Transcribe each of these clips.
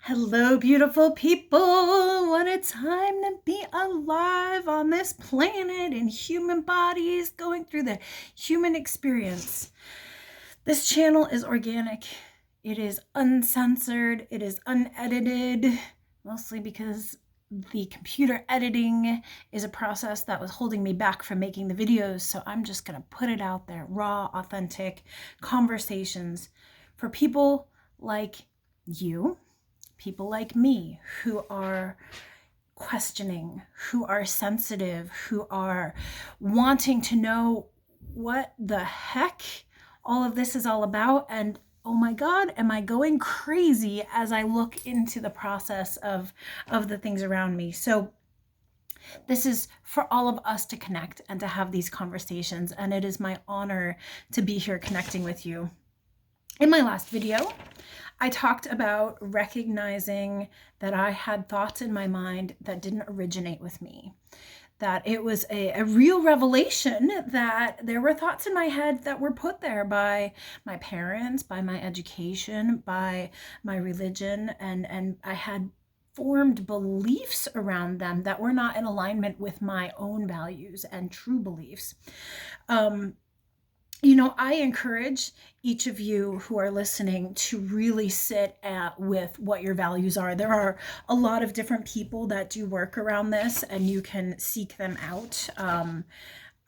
Hello, beautiful people. What a time to be alive on this planet in human bodies going through the human experience. This channel is organic. It is uncensored. It is unedited, mostly because the computer editing is a process that was holding me back from making the videos. So I'm just going to put it out there, raw, authentic conversations for people like you, people like me who are questioning, who are sensitive, who are wanting to know what the heck all of this is all about. And oh my God, am I going crazy as I look into the process of the things around me? So this is for all of us to connect and to have these conversations. And it is my honor to be here connecting with you. In my last video, I talked about recognizing that I had thoughts in my mind that didn't originate with me, that it was a real revelation that there were thoughts in my head that were put there by my parents, by my education, by my religion, and I had formed beliefs around them that were not in alignment with my own values and true beliefs. I encourage each of you who are listening to really sit with what your values are. There are a lot of different people that do work around this, and you can seek them out.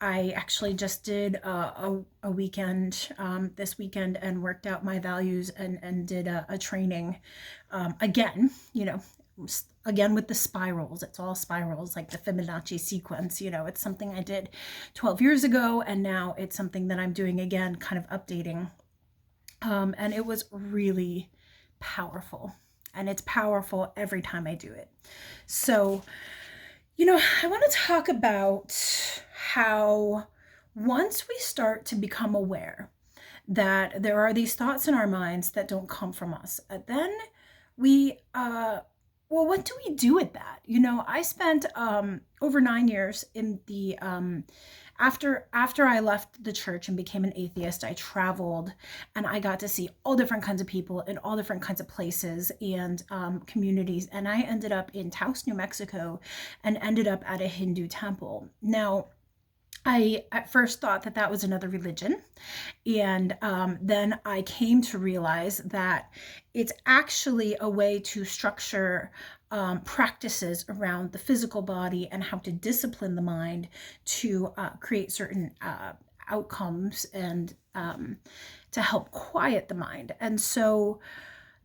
I actually just did a weekend this weekend and worked out my values and did a training again, again with the spirals. It's all spirals, like the Fibonacci sequence. It's something I did 12 years ago, and now it's something that I'm doing again, kind of updating. And it was really powerful, and it's powerful every time I do it. So, I want to talk about how once we start to become aware that there are these thoughts in our minds that don't come from us, then we what do we do with that? I spent over 9 years in the after I left the church and became an atheist. I traveled and I got to see all different kinds of people in all different kinds of places and communities. And I ended up in Taos, New Mexico, and ended up at a Hindu temple. Now, I at first thought that that was another religion. And then I came to realize that it's actually a way to structure practices around the physical body and how to discipline the mind to create certain outcomes and to help quiet the mind. And so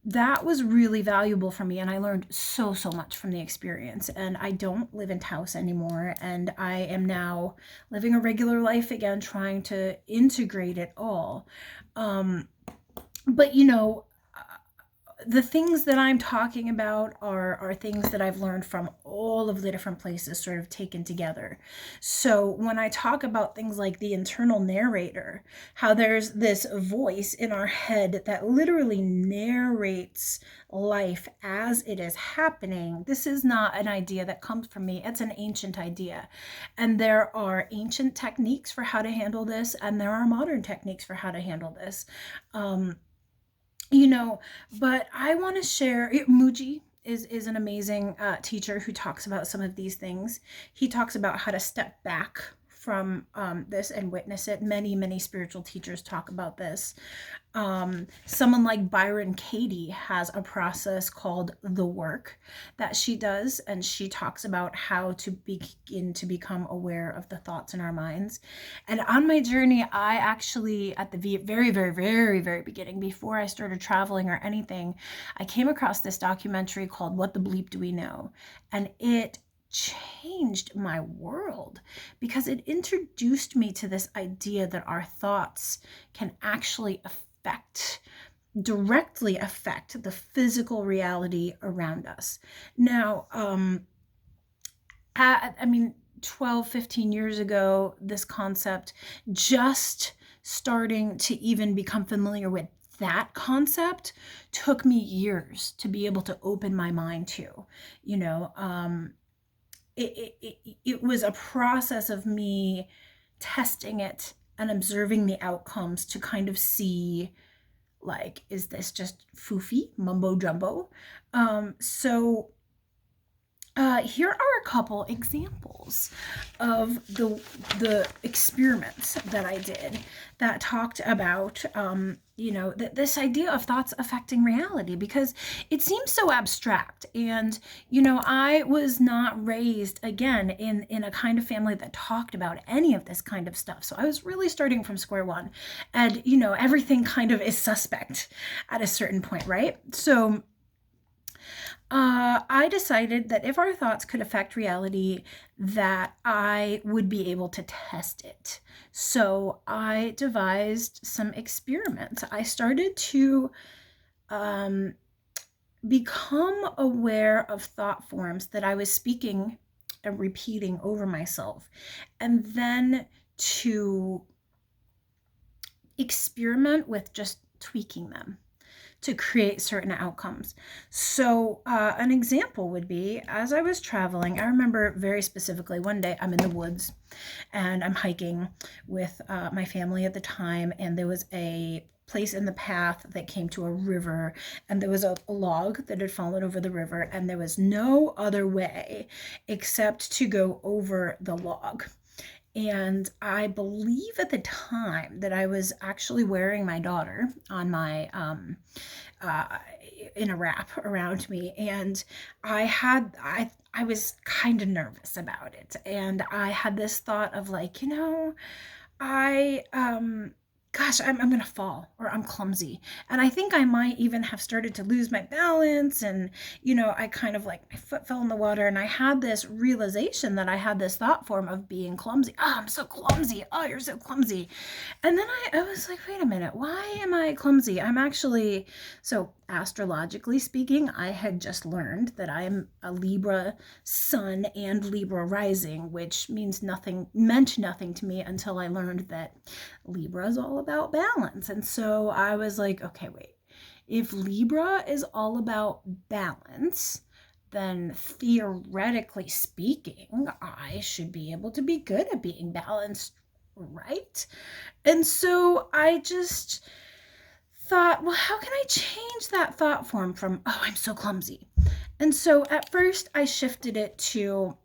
that was really valuable for me, and I learned so much from the experience. And I don't live in Taos anymore, and I am now living a regular life again, trying to integrate it all. But the things that I'm talking about are things that I've learned from all of the different places sort of taken together. So when I talk about things like the internal narrator, how there's this voice in our head that literally narrates life as it is happening, this is not an idea that comes from me. It's an ancient idea. And there are ancient techniques for how to handle this, and there are modern techniques for how to handle this. But I want to share. Muji is an amazing teacher who talks about some of these things. He talks about how to step back from this and witness it. Many spiritual teachers talk about this. Someone like Byron Katie has a process called the work that she does, and she talks about how to begin to become aware of the thoughts in our minds. And on my journey, I actually, at the very beginning, before I started traveling or anything, I came across this documentary called What the Bleep Do We Know? And it changed my world because it introduced me to this idea that our thoughts can actually directly affect the physical reality around us. Now, 12, 15 years ago, this concept, just starting to even become familiar with that concept, took me years to be able to open my mind to. It was a process of me testing it and observing the outcomes to kind of see Like, is this just foofy mumbo jumbo? Here are a couple examples of the experiments that I did that talked about this idea of thoughts affecting reality, because it seems so abstract. And I was not raised, again, in a kind of family that talked about any of this kind of stuff. So I was really starting from square one, and everything kind of is suspect at a certain point, right? So I decided that if our thoughts could affect reality, that I would be able to test it. So I devised some experiments. I started to become aware of thought forms that I was speaking and repeating over myself, and then to experiment with just tweaking them to create certain outcomes. So an example would be, as I was traveling, I remember very specifically one day I'm in the woods and I'm hiking with my family at the time, and there was a place in the path that came to a river, and there was a log that had fallen over the river, and there was no other way except to go over the log. And I believe at the time that I was actually wearing my daughter on my in a wrap around me, and I was kind of nervous about it, and I had this thought of like, I gosh, I'm gonna fall, or I'm clumsy. And I think I might even have started to lose my balance, and I kind of like, my foot fell in the water, and I had this realization that I had this thought form of being clumsy. Oh, I'm so clumsy. Oh, you're so clumsy. And then I was like, wait a minute, why am I clumsy? I'm actually, so astrologically speaking, I had just learned that I'm a Libra sun and Libra rising, which meant nothing to me until I learned that Libra is all about balance. And so I was like, okay, wait, if Libra is all about balance, then theoretically speaking, I should be able to be good at being balanced, right? And so I just thought, well, how can I change that thought form from, oh, I'm so clumsy? And so at first I shifted it to,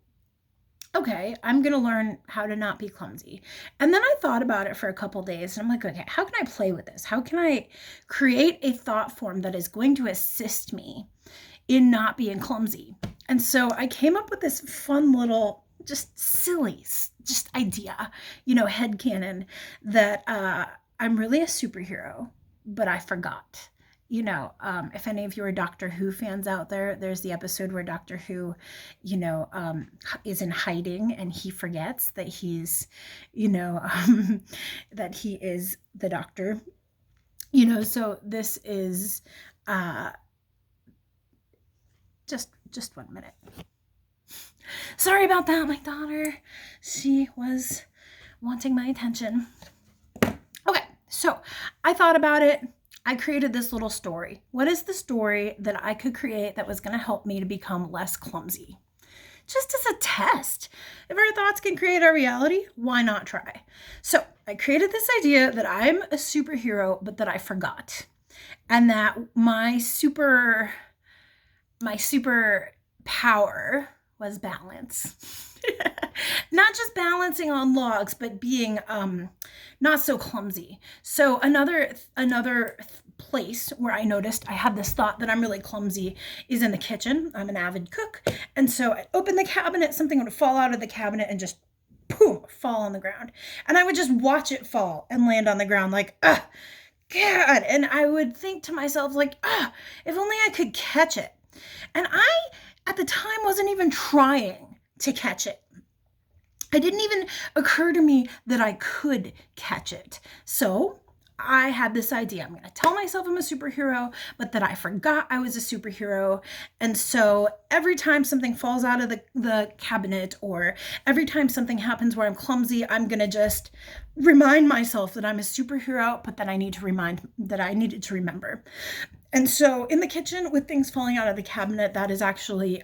okay, I'm going to learn how to not be clumsy. And then I thought about it for a couple days, and I'm like, okay, how can I play with this? How can I create a thought form that is going to assist me in not being clumsy? And so I came up with this fun little, just silly, just idea, headcanon, that I'm really a superhero, but I forgot. If any of you are Doctor Who fans out there, there's the episode where Doctor Who, is in hiding, and he forgets that he's, that he is the Doctor. So this is, just 1 minute. Sorry about that, my daughter. She was wanting my attention. Okay, so I thought about it. I created this little story. What is the story that I could create that was going to help me to become less clumsy? Just as a test. If our thoughts can create our reality, why not try? So I created this idea that I'm a superhero, but that I forgot. And that my super power was balance. Not just balancing on logs, but being not so clumsy. So another place where I noticed I had this thought that I'm really clumsy is in the kitchen. I'm an avid cook. And so I opened the cabinet, something would fall out of the cabinet and just boom, fall on the ground. And I would just watch it fall and land on the ground like, God. And I would think to myself like, if only I could catch it. And I, at the time, wasn't even trying to catch it. It didn't even occur to me that I could catch it. So I had this idea. I'm going to tell myself I'm a superhero, but that I forgot I was a superhero. And so every time something falls out of the cabinet, or every time something happens where I'm clumsy, I'm going to just remind myself that I'm a superhero, but that I needed to remember. And so in the kitchen, with things falling out of the cabinet, that is actually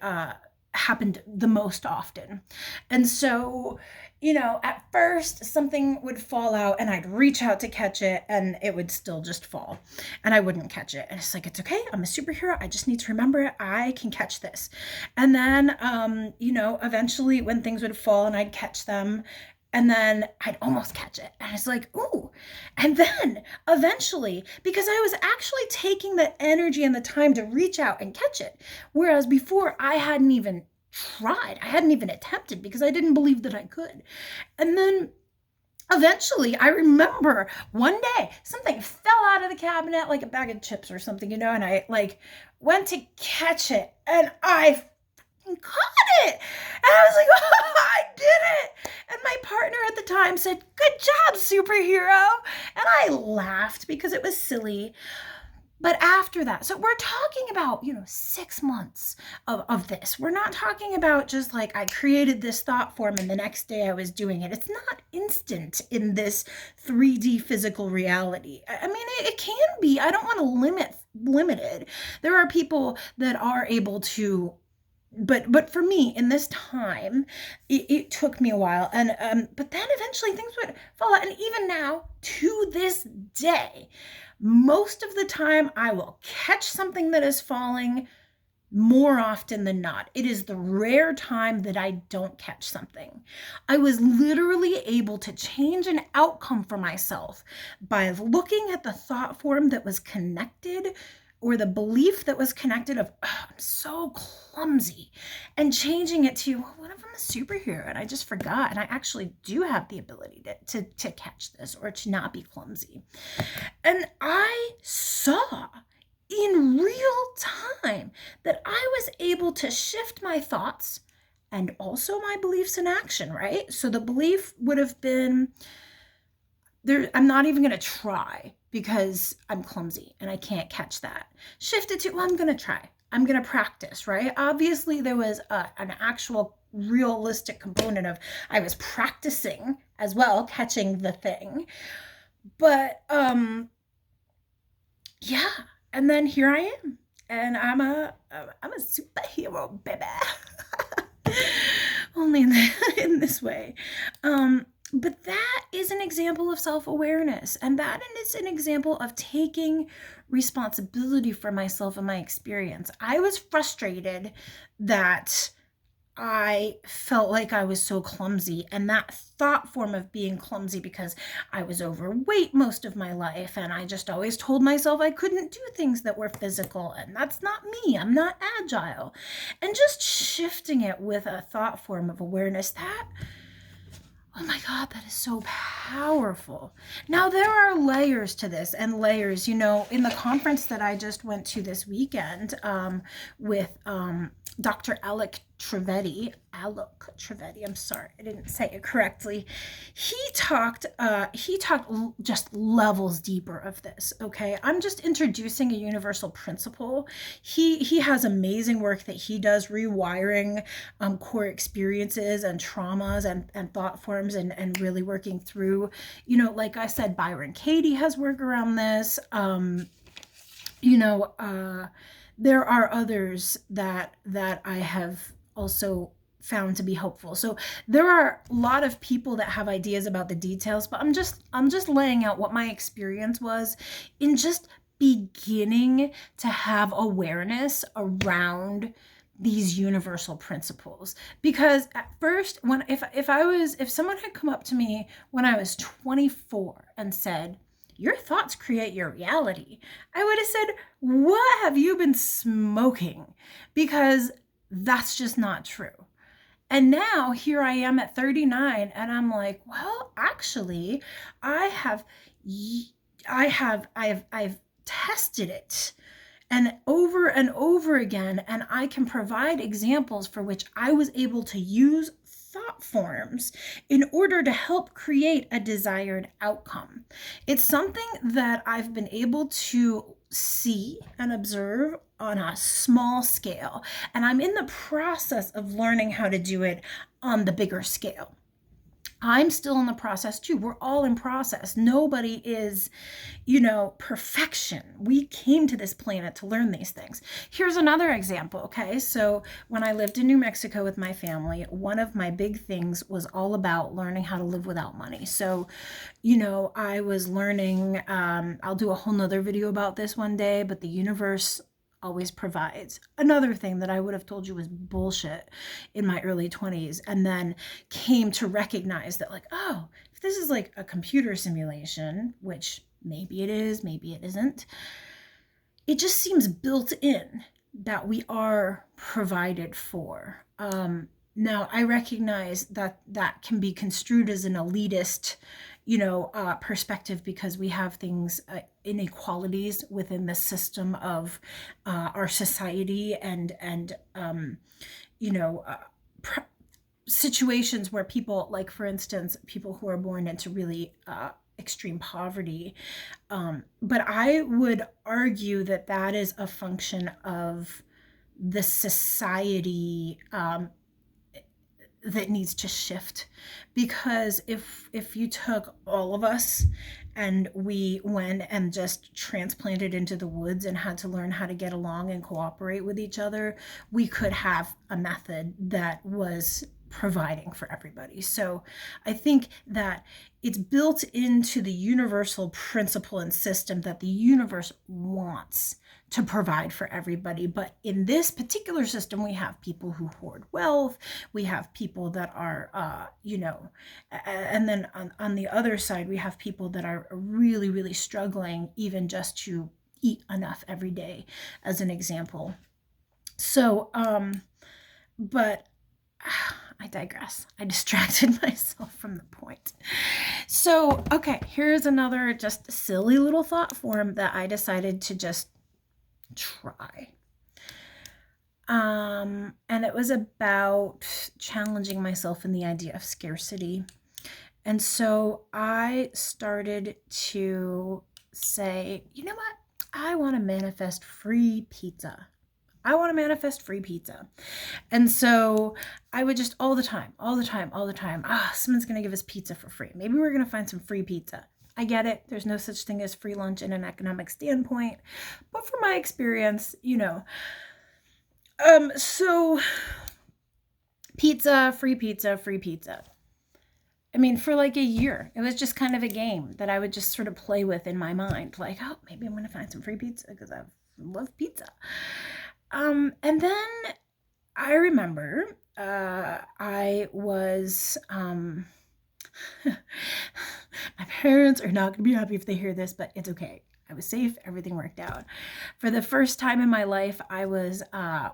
happened the most often. And so at first something would fall out and I'd reach out to catch it and it would still just fall and I wouldn't catch it. And it's like, it's okay. I'm a superhero. I just need to remember it. I can catch this. And then, eventually when things would fall and I'd catch them, and then I'd almost catch it. And it's like, ooh. And then eventually, because I was actually taking the energy and the time to reach out and catch it, whereas before I hadn't even tried. I hadn't even attempted because I didn't believe that I could. And then eventually I remember one day something fell out of the cabinet like a bag of chips or something, and I went to catch it and I caught it. And I was like, oh, I did it. And my partner at the time said, good job, superhero. And I laughed because it was silly. But after that, so we're talking about, 6 months of this. We're not talking about just like I created this thought form and the next day I was doing it. It's not instant in this 3D physical reality. I mean, it can be. I don't want to limit it. There are people that are able to, but for me in this time, it took me a while. And but then eventually things would fall out. And even now, to this day, most of the time I will catch something that is falling more often than not. It is the rare time that I don't catch something. I was literally able to change an outcome for myself by looking at the thought form that was connected, or the belief that was connected of, oh, I'm so clumsy, and changing it to, well, what if I'm a superhero and I just forgot and I actually do have the ability to catch this or to not be clumsy. And I saw in real time that I was able to shift my thoughts and also my beliefs in action, right? So the belief would have been, I'm not even going to try because I'm clumsy and I can't catch that. Shifted to, well, I'm going to try. I'm going to practice, right? Obviously, there was an actual realistic component of I was practicing as well, catching the thing. But yeah. And then here I am. And I'm a superhero, baby. Only in this way. But that is an example of self-awareness. And that is an example of taking responsibility for myself and my experience. I was frustrated that I felt like I was so clumsy, and that thought form of being clumsy because I was overweight most of my life, and I just always told myself I couldn't do things that were physical, and that's not me. I'm not agile. And just shifting it with a thought form of awareness, that, oh my God, that is so powerful. Now, there are layers to this, and layers, in the conference that I just went to this weekend with Dr. Alok Trivedi, I'm sorry, I didn't say it correctly. He talked just levels deeper of this, okay? I'm just introducing a universal principle. He has amazing work that he does rewiring core experiences and traumas and thought forms and really working through, like I said, Byron Katie has work around this. There are others that I have also found to be helpful. So there are a lot of people that have ideas about the details, but I'm just laying out what my experience was in just beginning to have awareness around these universal principles. Because at first, if someone had come up to me when I was 24 and said, your thoughts create your reality, I would have said, what have you been smoking? Because that's just not true. And now here I am at 39 and I'm like, well, actually, I've tested it and over again, and I can provide examples for which I was able to use thought forms in order to help create a desired outcome. It's something that I've been able to see and observe on a small scale, and I'm in the process of learning how to do it on the bigger scale. I'm still in the process too. We're all in process. Nobody is, perfection. We came to this planet to learn these things. Here's another example, okay? So when I lived in New Mexico with my family, one of my big things was all about learning how to live without money. So, I was learning, I'll do a whole nother video about this one day, but the universe always provides. Another thing that I would have told you was bullshit in my early 20s, and then came to recognize that, like, oh, if this is like a computer simulation, which maybe it is, maybe it isn't, it just seems built in that we are provided for. Now, I recognize that that can be construed as an elitist, perspective, because we have things, inequalities within the system of our society, and situations where people, like, for instance, people who are born into really extreme poverty. But I would argue that that is a function of the society, that needs to shift. Because if you took all of us and we went and just transplanted into the woods and had to learn how to get along and cooperate with each other, we could have a method that was providing for everybody. So I think that it's built into the universal principle and system that the universe wants to provide for everybody. But in this particular system, we have people who hoard wealth. We have people that are, and then on the other side, we have people that are really, really struggling even just to eat enough every day, as an example. So, but I digress. I distracted myself from the point. So, okay, here's another just silly little thought form that I decided to just try. And it was about challenging myself in the idea of scarcity. And so I started to say, you know what? I want to manifest free pizza. I want to manifest free pizza. And so I would just all the time, someone's going to give us pizza for free. Maybe we're going to find some free pizza. I get it. There's no such thing as free lunch in an economic standpoint. But from my experience, so pizza, free pizza, free pizza. I mean, for like a year, it was just kind of a game that I would just sort of play with in my mind. Like, oh, maybe I'm going to find some free pizza because I love pizza. And then I remember I was, my parents are not going to be happy if they hear this, but it's okay. I was safe. Everything worked out. For the first time in my life, I was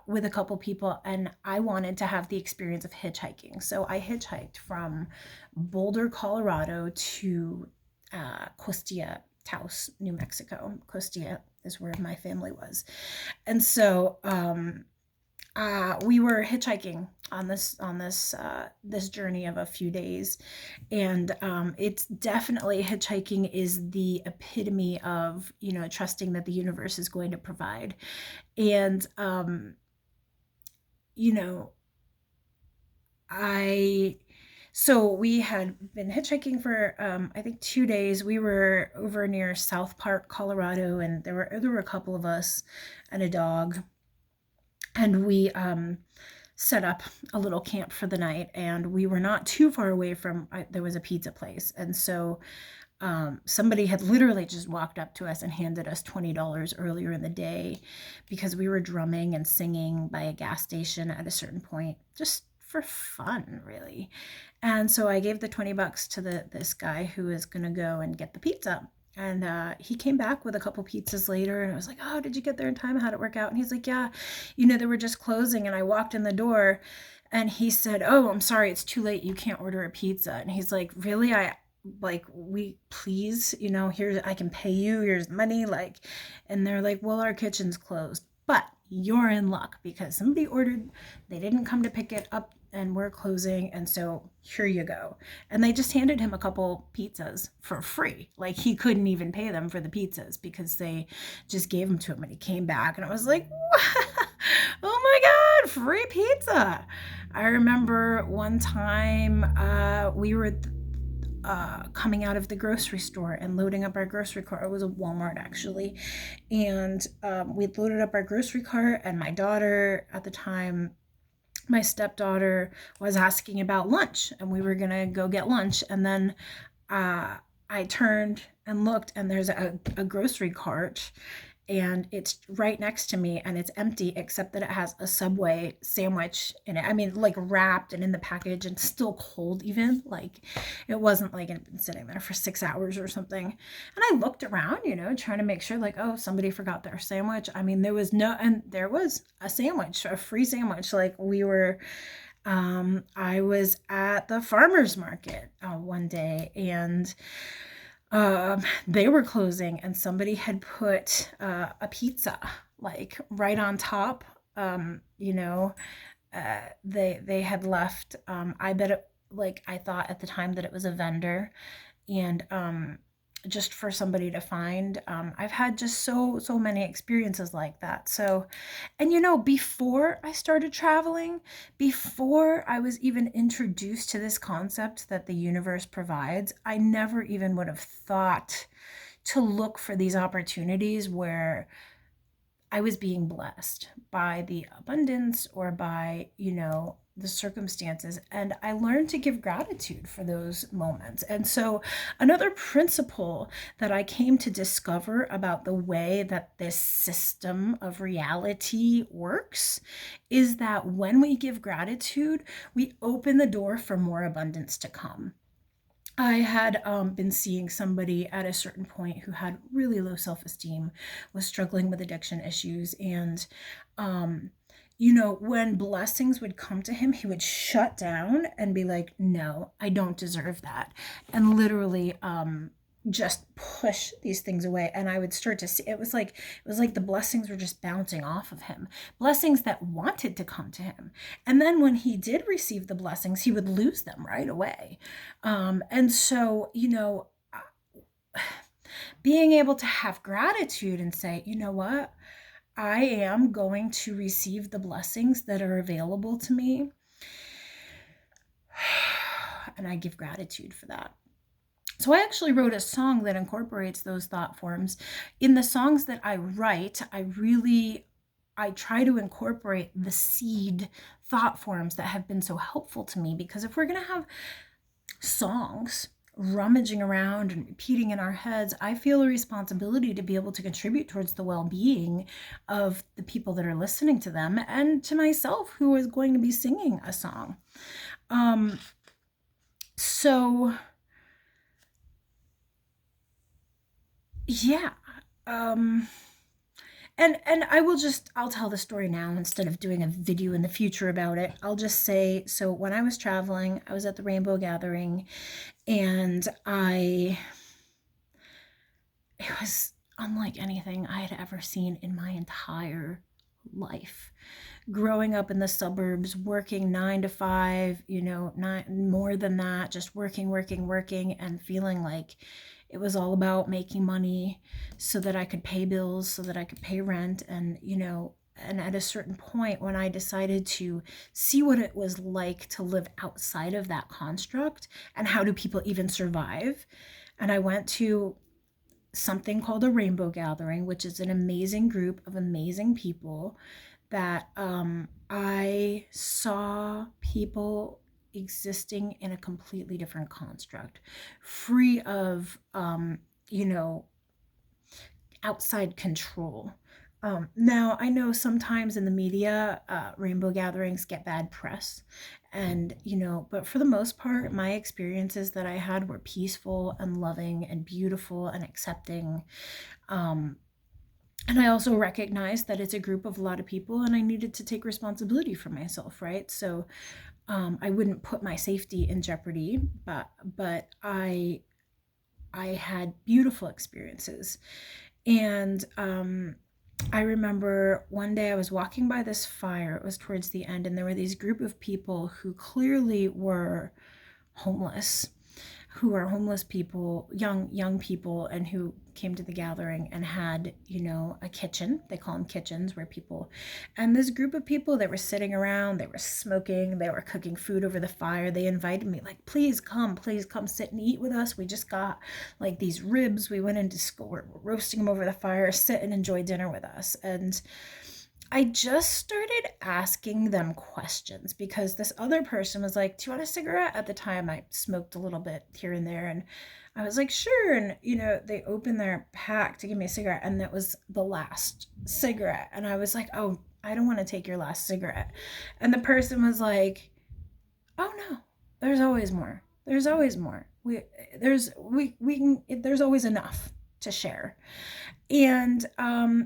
with a couple people, and I wanted to have the experience of hitchhiking. So I hitchhiked from Boulder, Colorado to Costilla, Taos, New Mexico. Costilla is where my family was. And so we were hitchhiking on this journey of a few days, and it's definitely, hitchhiking is the epitome of trusting that the universe is going to provide. And so we had been hitchhiking for I think 2 days. We were over near South Park, Colorado, and there were a couple of us and a dog. And we set up a little camp for the night, and we were not too far away from, there was a pizza place. And so somebody had literally just walked up to us and handed us $20 earlier in the day, because we were drumming and singing by a gas station at a certain point, just for fun, really. And so I gave the $20 to this guy who was going to go and get the pizza. And he came back with a couple pizzas later, and I was like, oh, did you get there in time? How'd it work out? And he's like, yeah, they were just closing. And I walked in the door, and he said, oh, I'm sorry, it's too late. You can't order a pizza. And he's like, really? Please, here's, I can pay you. Here's money. And they're like, well, our kitchen's closed. But you're in luck, because somebody ordered, they didn't come to pick it up, and we're closing, and so here you go. And they just handed him a couple pizzas for free. Like, he couldn't even pay them for the pizzas, because they just gave them to him. And he came back, and I was like, oh my God, free pizza. I remember one time we were coming out of the grocery store and loading up our grocery cart. It was a Walmart actually. And we loaded up our grocery cart, and my daughter at the time, my stepdaughter, was asking about lunch, and we were going to go get lunch. And then I turned and looked, and there's a grocery cart, and it's right next to me, and it's empty except that it has a Subway sandwich in it. I mean, like wrapped and in the package and still cold even. Like it wasn't like it had been sitting there for 6 hours or something. And I looked around, trying to make sure like, oh, somebody forgot their sandwich. I mean, there was a sandwich, a free sandwich. Like I was at the farmer's market one day, and they were closing, and somebody had put a pizza like right on top. They had left. I bet it, like, I thought at the time that it was a vendor, and just for somebody to find. I've had just so many experiences like that. So, and before I started traveling, before I was even introduced to this concept that the universe provides, I never even would have thought to look for these opportunities where I was being blessed by the abundance or by, the circumstances. And I learned to give gratitude for those moments. And so another principle that I came to discover about the way that this system of reality works is that when we give gratitude, we open the door for more abundance to come. I had been seeing somebody at a certain point who had really low self-esteem, was struggling with addiction issues, and when blessings would come to him, he would shut down and be like, no, I don't deserve that. And literally just push these things away. And I would start to see, it was like the blessings were just bouncing off of him, blessings that wanted to come to him. And then when he did receive the blessings, he would lose them right away. And so, being able to have gratitude and say, you know what? I am going to receive the blessings that are available to me. And I give gratitude for that. So I actually wrote a song that incorporates those thought forms. In the songs that I write, I try to incorporate the seed thought forms that have been so helpful to me, because if we're going to have songs rummaging around and repeating in our heads, I feel a responsibility to be able to contribute towards the well-being of the people that are listening to them, and to myself, who is going to be singing a song. So yeah. And I'll tell the story now instead of doing a video in the future about it. I'll just say, so when I was traveling, I was at the Rainbow Gathering, and it was unlike anything I had ever seen in my entire life. Growing up in the suburbs, working 9 to 5, not more than that, just working, and feeling like it was all about making money so that I could pay bills, so that I could pay rent. And, and at a certain point when I decided to see what it was like to live outside of that construct, and how do people even survive. And I went to something called a Rainbow Gathering, which is an amazing group of amazing people that I saw people existing in a completely different construct, free of, outside control. Now, I know sometimes in the media, rainbow gatherings get bad press, and, but for the most part, my experiences that I had were peaceful and loving and beautiful and accepting. And I also recognized that it's a group of a lot of people, and I needed to take responsibility for myself, right? So I wouldn't put my safety in jeopardy, but I had beautiful experiences. And I remember one day I was walking by this fire. It was towards the end, and there were these group of people who clearly were homeless, who are homeless people, young people, and who came to the gathering and had, you know, a kitchen. They call them kitchens, where people, and this group of people that were sitting around, they were smoking, they were cooking food over the fire. They invited me, like, please come sit and eat with us. We just got like these ribs. We went into school, we're roasting them over the fire, sit and enjoy dinner with us. And I just started asking them questions, because this other person was like, do you want a cigarette? At the time, I smoked a little bit here and there, and I was like, sure. And, you know, they opened their pack to give me a cigarette, and that was the last cigarette. And I was like, oh, I don't want to take your last cigarette. And the person was like, oh no, there's always more. There's always more. There's always enough to share. And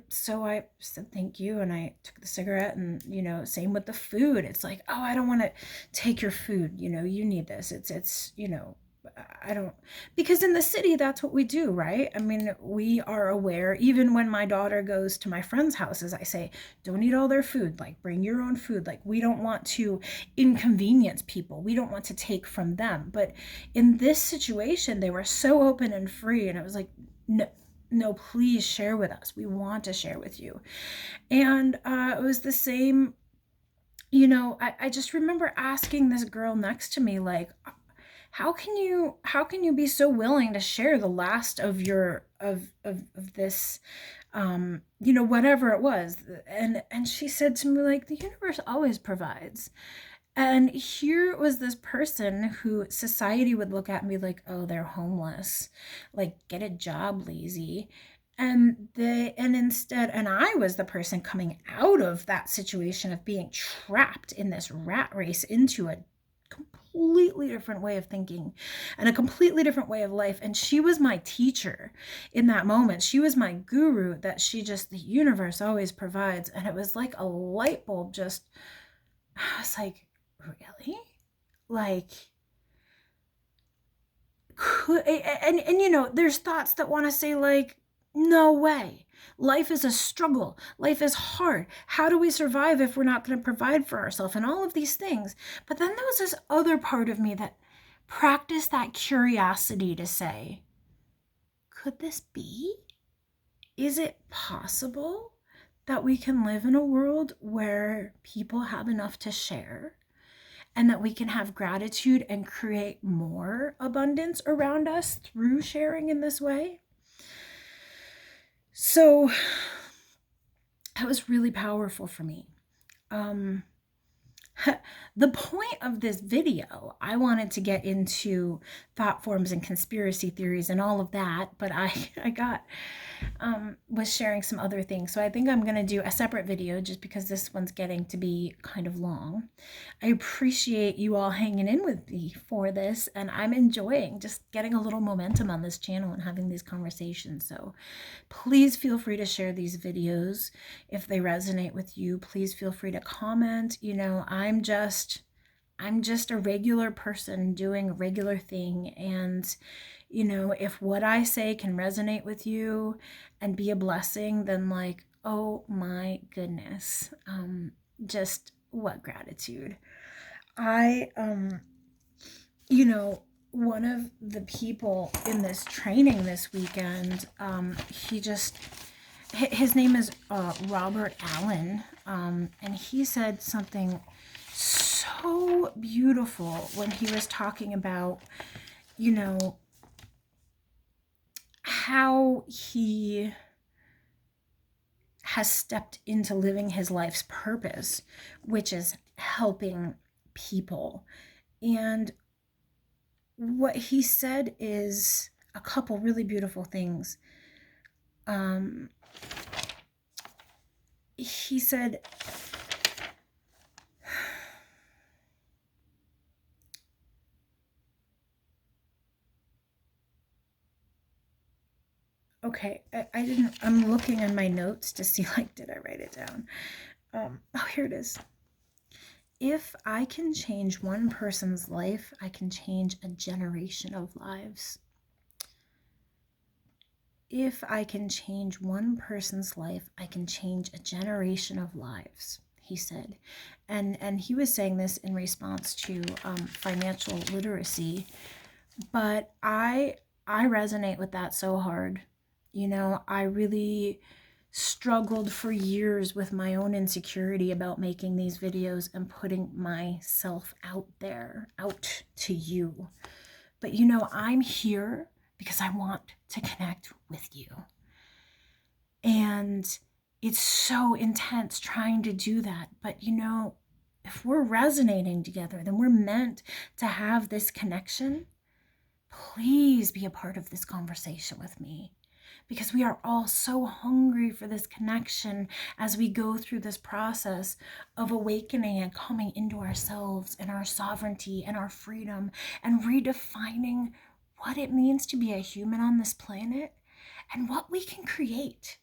so I said thank you, and I took the cigarette. And, you know, same with the food. It's like, oh, I don't want to take your food, you know, you need this. It's you know, I don't, because in the city, that's what we do, right? I mean, we are aware. Even when my daughter goes to my friends' houses, I say, don't eat all their food, like bring your own food. Like, we don't want to inconvenience people. We don't want to take from them. But in this situation, they were so open and free. And it was like, no, please share with us. We want to share with you. And it was the same, you know, I just remember asking this girl next to me, like, how can you be so willing to share the last of your of this, you know, whatever it was. And she said to me, like, the universe always provides. And here was this person who society would look at me like, oh, they're homeless, like, get a job, lazy. And instead, and I was the person coming out of that situation of being trapped in this rat race into a completely different way of thinking and a completely different way of life. And she was my teacher in that moment. She was my guru, that the universe always provides. And it was like a light bulb just, I was like, really? Like, and you know, there's thoughts that want to say, like, no way. Life is a struggle. Life is hard. How do we survive if we're not going to provide for ourselves, and all of these things? But then there was this other part of me that practiced that curiosity to say, could this be? Is it possible that we can live in a world where people have enough to share, and that we can have gratitude and create more abundance around us through sharing in this way? So that was really powerful for me. The point of this video, I wanted to get into thought forms and conspiracy theories and all of that, but I was sharing some other things. So I think I'm going to do a separate video, just because this one's getting to be kind of long. I appreciate you all hanging in with me for this, and I'm enjoying just getting a little momentum on this channel and having these conversations. So please feel free to share these videos if they resonate with you. Please feel free to comment. You know, I'm just a regular person doing a regular thing. And, you know, if what I say can resonate with you and be a blessing, then, like, oh my goodness, just what gratitude. You know, one of the people in this training this weekend, his name is Robert Allen, and he said something so beautiful when he was talking about, you know, how he has stepped into living his life's purpose, which is helping people. And what he said is a couple really beautiful things. He said, okay, I'm looking in my notes to see, like, did I write it down? Oh, here it is. If I can change one person's life, I can change a generation of lives. If I can change one person's life, I can change a generation of lives, he said. And he was saying this in response to financial literacy. But I resonate with that so hard. You know, I really struggled for years with my own insecurity about making these videos and putting myself out there, out to you. But you know, I'm here because I want to connect with you. And it's so intense trying to do that. But you know, if we're resonating together, then we're meant to have this connection. Please be a part of this conversation with me, because we are all so hungry for this connection as we go through this process of awakening and coming into ourselves and our sovereignty and our freedom and redefining what it means to be a human on this planet and what we can create.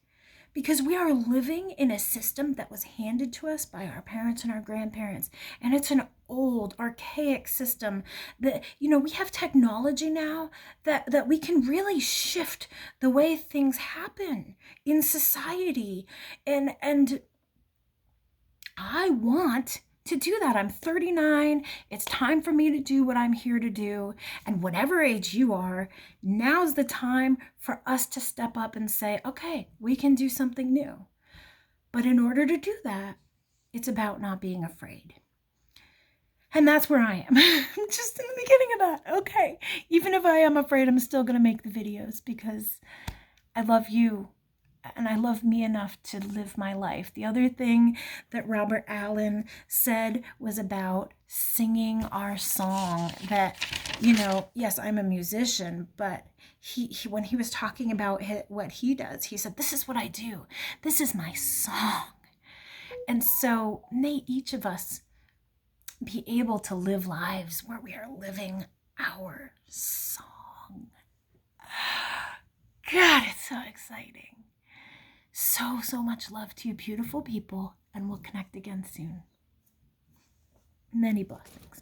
Because we are living in a system that was handed to us by our parents and our grandparents. And it's an old, archaic system that, you know, we have technology now that we can really shift the way things happen in society. And I want to do that. I'm 39. It's time for me to do what I'm here to do. And whatever age you are, now's the time for us to step up and say, okay, we can do something new. But in order to do that, it's about not being afraid. And that's where I am. I'm just in the beginning of that. Okay. Even if I am afraid, I'm still going to make the videos because I love you. And I love me enough to live my life. The other thing that Robert Allen said was about singing our song. That, you know, yes, I'm a musician, but he when he was talking about what he does, he said, this is what I do. This is my song. And so may each of us be able to live lives where we are living our song. God, it's so exciting. So much love to you, beautiful people, and we'll connect again soon. Many blessings.